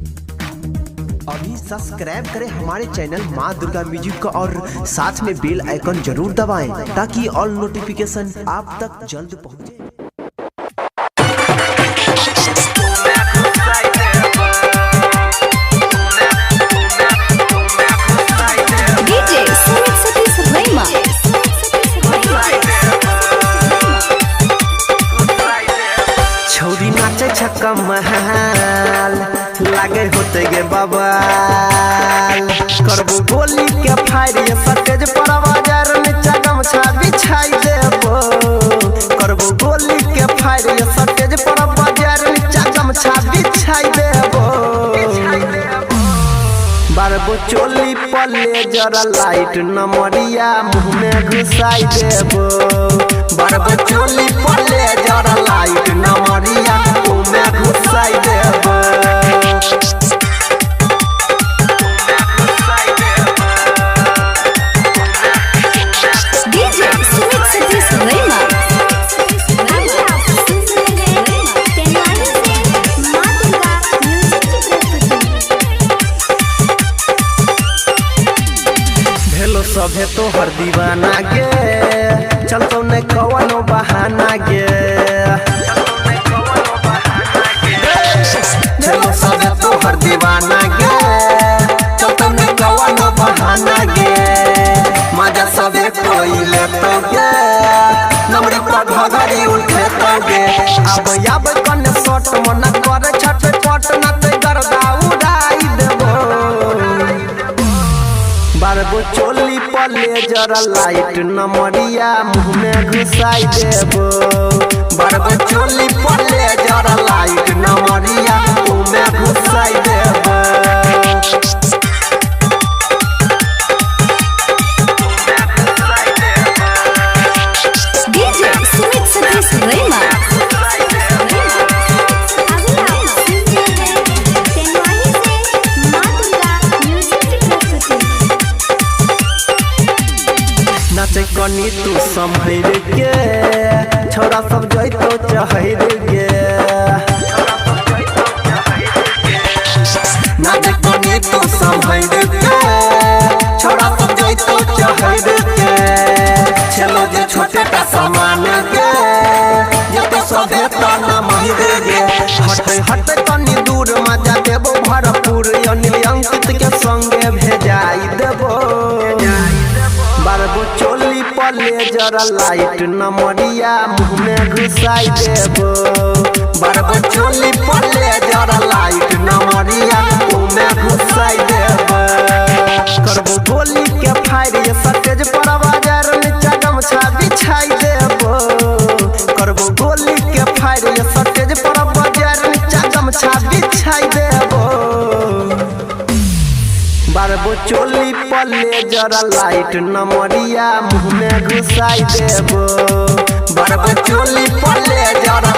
अभी सब्सक्राइब करें हमारे चैनल माँ दुर्गा म्यूजिक का और साथ में बेल आइकन जरूर दबाएं ताकि ऑल नोटिफिकेशन आप तक जल्द पहुंचे। छौरी नाचे छक्का महल लागे होते गे बवाल करबो गोली के फायर ये सटेज पर बाजार में गमछा बिछाई देबो करबो गोली के फायर ये सटेज पर बाजार में गमछा बिछाई देबो बारबो चोली पले जरा लाइट नमरिया मुंह में घुसाई देबो बारबो चोली पले जरा लाइट नमरिया मुंह में घुसाई देबो सभे तो हर दीवाना गे चलतो ने कवनो बहाना गे चलो सभे तो हर दीवाना गे चलतो ने कवनो बहाना गे मजा सभे कोई लेतो गे नमरी पर घगरी उठे तो गे अब कने शॉट मन करे छटपट न ते गर्दा उड़ाई देबो बारबो चोली पले जरा लाइट नमरिया मुंह में घुसाई देबो बारबो चोली पले जरा लाइट नमरिया मुंह में घुसाई देबो डीजे सुमित सतीश रैमा नाचे कनी तू संभर के छोरा सब जइतो चहर गे नाचे कनी तू संभर के छोरा सब जइतो चहर के चलो जे छोटे का सामान के ये तो सभे ताना महिरे गे हट कनी दूर मजा देबो भरपूर अनिल अंकित के संगे भेजाई देबो बारबो चोली पले जरा लाइट नमरिया मुंह में घुसाई देबो बारबो चोली पले जरा लाइट नमरिया मुंह में घुसाई देबो करबो गोली के फायर ये सटेज पर बाजार में गमछा बिछाई देबो करबो गोली के फायर ये सटेज पर बाजार में गमछा बिछाई देबो बारबो चोली पले जरा लाइट नमरिया मुंह में घुसाई देबो बारबो चोली पले जरा